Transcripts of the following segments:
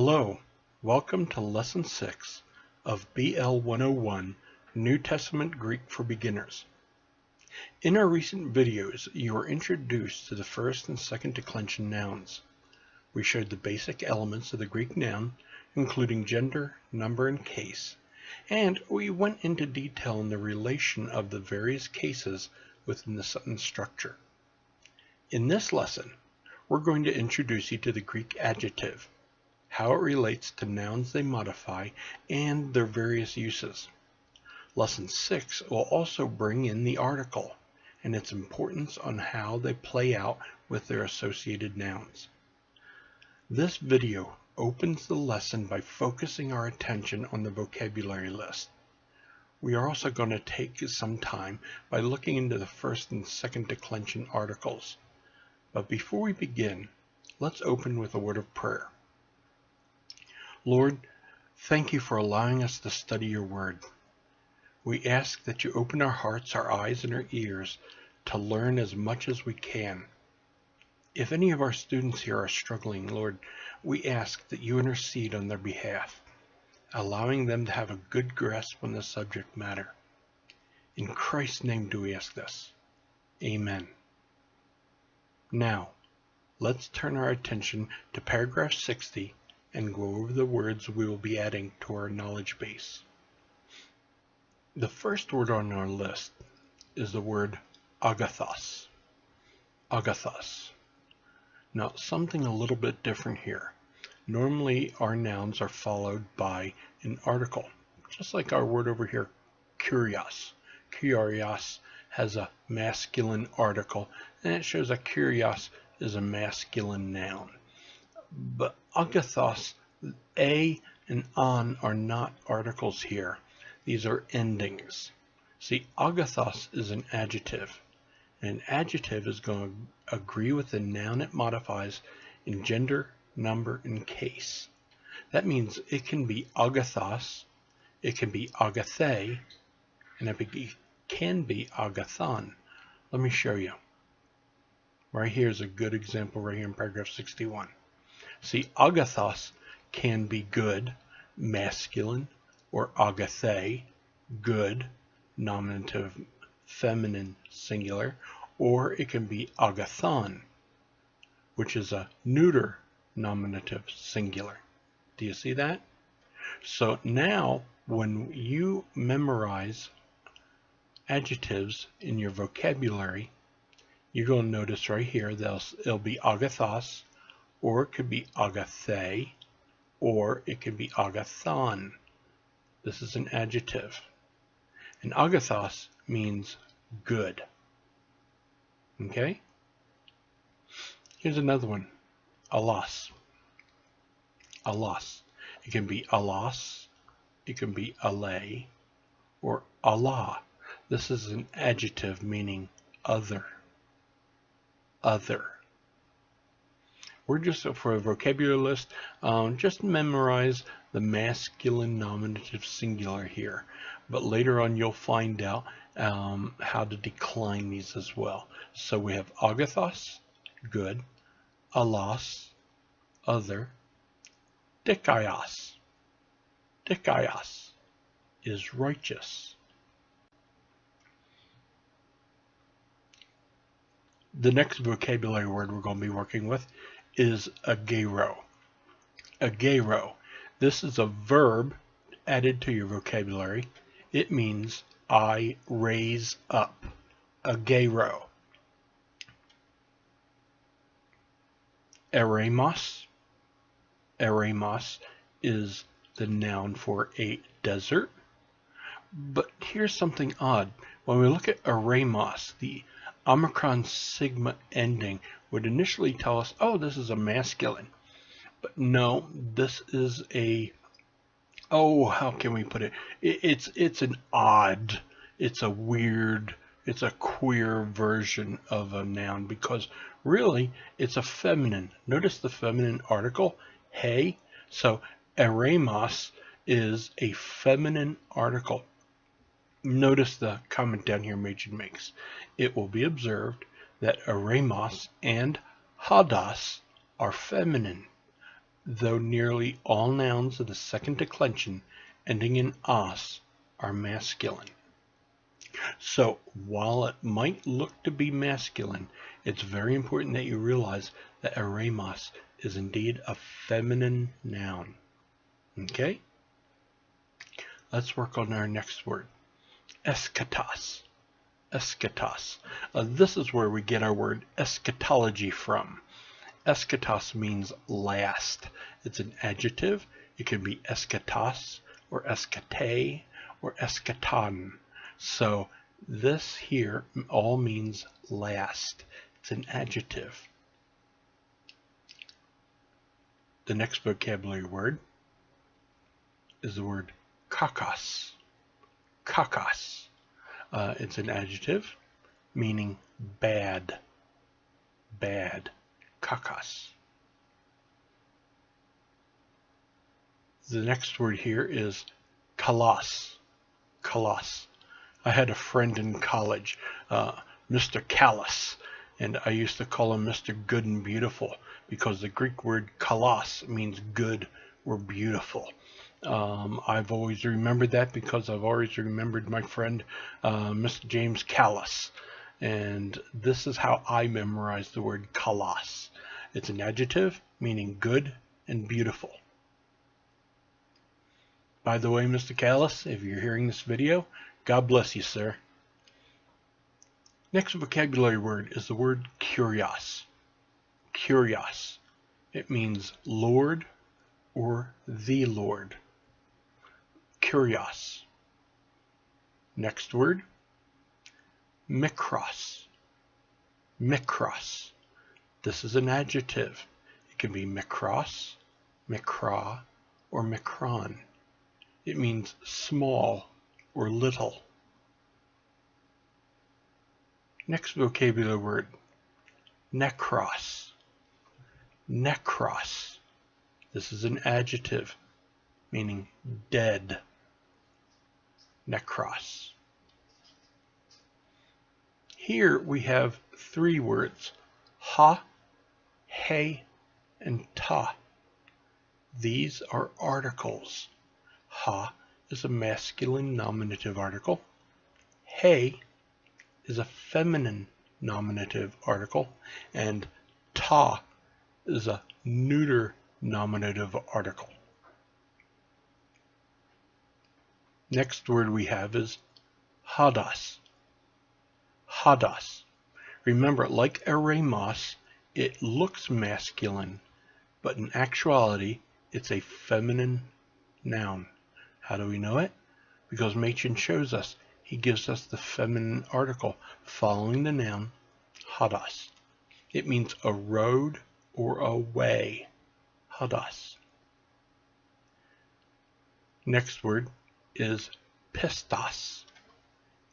Hello, welcome to Lesson 6 of BL-101, New Testament Greek for Beginners. In our recent videos, you were introduced to the first and second declension nouns. We showed the basic elements of the Greek noun, including gender, number, and case, and we went into detail in the relation of the various cases within the sentence structure. In this lesson, we're going to introduce you to the Greek adjective, how it relates to nouns they modify, and their various uses. Lesson 6 will also bring in the article and its importance on how they play out with their associated nouns. This video opens the lesson by focusing our attention on the vocabulary list. We are also going to take some time by looking into the first and second declension articles. But before we begin, let's open with a word of prayer. Lord, thank you for allowing us to study your word. We ask that you open our hearts, our eyes, and our ears to learn as much as we can. If any of our students here are struggling, Lord, we ask that you intercede on their behalf, allowing them to have a good grasp on the subject matter. In Christ's name do we ask this. Amen. Now, let's turn our attention to paragraph 60 and go over the words we will be adding to our knowledge base. The first word on our list is the word agathos. Agathos. Now, something a little bit different here. Normally, our nouns are followed by an article, just like our word over here, kurios. Kurios has a masculine article, and it shows that kurios is a masculine noun. But agathos, a and on are not articles here. These are endings. See, agathos is an adjective. An adjective is going to agree with the noun it modifies in gender, number, and case. That means it can be agathos, it can be agathe, and it can be agathon. Let me show you. Right here is a good example right here in paragraph 61. See, agathos can be good, masculine, or agathe, good, nominative, feminine, singular, or it can be agathon, which is a neuter, nominative, singular. Do you see that? So now, when you memorize adjectives in your vocabulary, you're going to notice right here that it'll be agathos, or it could be agathe, or it could be agathon. This is an adjective. And agathos means good. Okay? Here's another one. Alos. Alos. It can be alos, it can be ale, or Allah. This is an adjective meaning other. Other. We're just, for a vocabulary list, just memorize the masculine nominative singular here. But later on you'll find out how to decline these as well. So we have agathos, good, alos, other, dikaios. Dikaios is righteous. The next vocabulary word we're going to be working with is agero. Agero. This is a verb added to your vocabulary. It means I raise up. Agero. Eremos. Eremos is the noun for a desert. But here's something odd. When we look at eremos, the Omicron sigma ending would initially tell us, oh, this is a masculine. But no, this is a, oh, how can we put it? It's an odd, it's a weird, it's a queer version of a noun, because really it's a feminine. Notice the feminine article, hey. So eremos is a feminine article. Notice the comment down here Machen makes. It will be observed that eremos and hados are feminine. though nearly all nouns of the second declension ending in os are masculine. So while it might look to be masculine, it's very important that you realize that eremos is indeed a feminine noun. Okay? Let's work on our next word. Eschatos. Eschatos. This is where we get our word eschatology from. Eschatos means last. It's an adjective. It can be eschatos or eschate or eschaton. So this here all means last. It's an adjective. The next vocabulary word is the word Caucus. Caucus. It's an adjective meaning bad. Bad. Caucus. The next word here is kalos. Kalos. I had a friend in college, Mr. Callous, and I used to call him Mr. Good and Beautiful because the Greek word kalos means good or beautiful. I've always remembered that because I've always remembered my friend, Mr. James Callous. And this is how I memorized the word kalos. It's an adjective meaning good and beautiful. By the way, Mr. Callous, if you're hearing this video, God bless you, sir. Next vocabulary word is the word kurios. Kurios. It means Lord or the Lord. Kurios. Next word, mikros. Mikros. This is an adjective. It can be mikros, mikra, or mikron. It means small or little. Next vocabulary word, nekros. Nekros. This is an adjective meaning dead. Nekros. Here we have three words, ha, he, and ta. These are articles. Ha is a masculine nominative article. He is a feminine nominative article. And ta is a neuter nominative article. Next word we have is hados. Hados. Remember, like eremos, it looks masculine, but in actuality, it's a feminine noun. How do we know it? Because Machen shows us. He gives us the feminine article following the noun hados. It means a road or a way. Hados. Next word is pistos.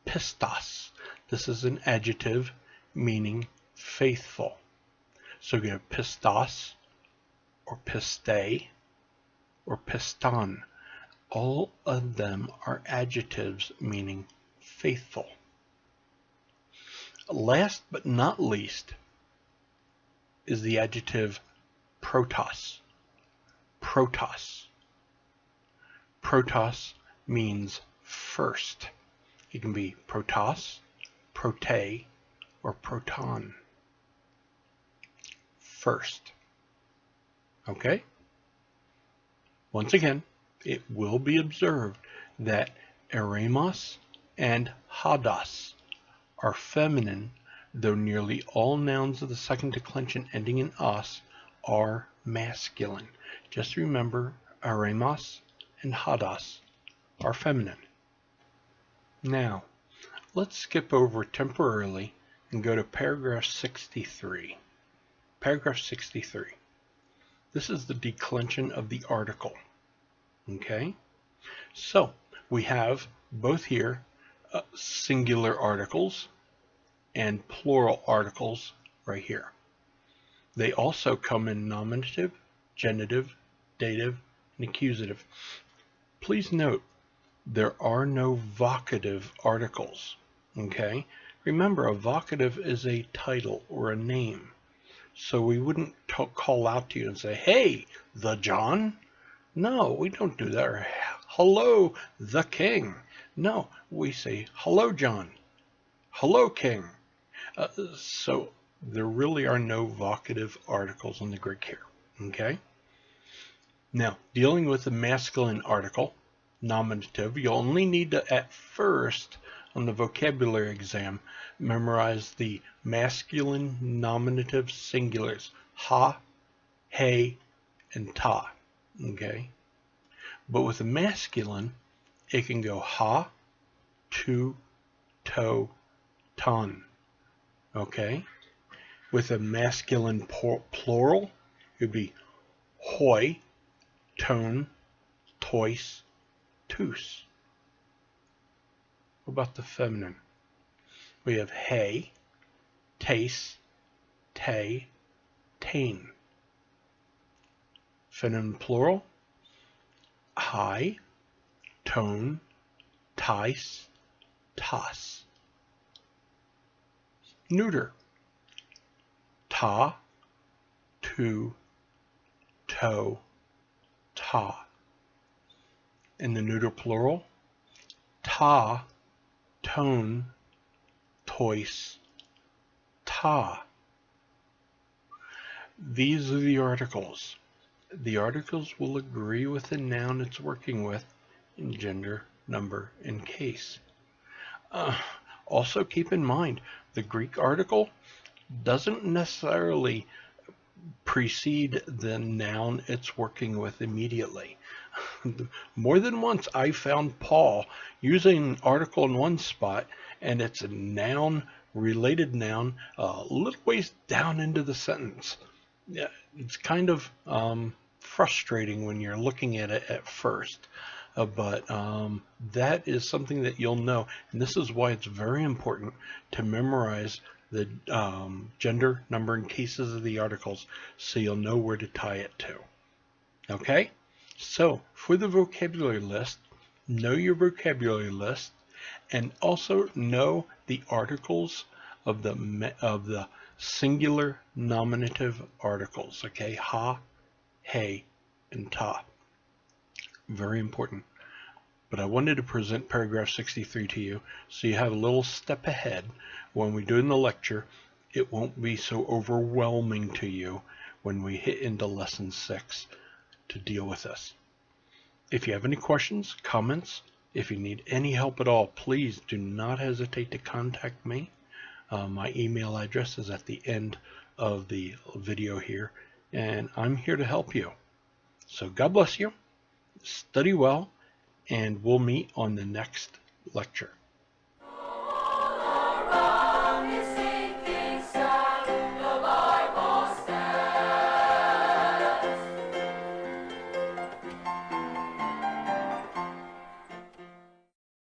Pistos. This is an adjective meaning faithful. So you have pistos or piste or piston. All of them are adjectives meaning faithful. Last but not least is the adjective protos. Protos. Protos means first. It can be protos, prote, or proton. First. Okay? Once again, it will be observed that eremos and hados are feminine, though nearly all nouns of the second declension ending in os are masculine. Just remember, eremos and hados are feminine. Now, let's skip over temporarily and go to paragraph 63. Paragraph 63. This is the declension of the article. Okay? So, we have both here singular articles and plural articles right here. They also come in nominative, genitive, dative, and accusative. Please note, there are no vocative articles. Okay? Remember, a vocative is a title or a name. So we wouldn't call out to you and say, "Hey, the John." No, we don't do that. Or, "Hello, the King." No, we say, "Hello, John." "Hello, King." So there really are no vocative articles in the Greek here. Okay? Now, dealing with the masculine article, nominative, you'll only need to, at first, on the vocabulary exam, memorize the masculine nominative singulars, ha, he, and ta. Okay? But with the masculine, it can go ha, tu, to, ton. Okay? With a masculine plural, it would be hoi, ton, tois, tus. What about the feminine? We have he, tes, te, tain. Feminine plural, hi, ton, tais, tas. Neuter, ta, tu, to, ta. In the neuter plural, ta, ton, tois, ta. These are the articles. The articles will agree with the noun it's working with in gender, number, and case. Also keep in mind, the Greek article doesn't necessarily precede the noun it's working with immediately. More than once I found Paul using an article in one spot and it's a noun, related noun, a little ways down into the sentence. Yeah, it's kind of frustrating when you're looking at it at first. But that is something that you'll know, and this is why it's very important to memorize the gender, number, and cases of the articles so you'll know where to tie it to. Okay? So for the vocabulary list, know your vocabulary list, and also know the articles of the singular nominative articles. Okay? Ha, he, and ta. Very important. But I wanted to present paragraph 63 to you so you have a little step ahead. When we do in the lecture, it won't be so overwhelming to you when we hit into lesson 6 to deal with this. If you have any questions, comments, if you need any help at all, please do not hesitate to contact me. My email address is at the end of the video here, and I'm here to help you. So God bless you, study well, and we'll meet on the next lecture.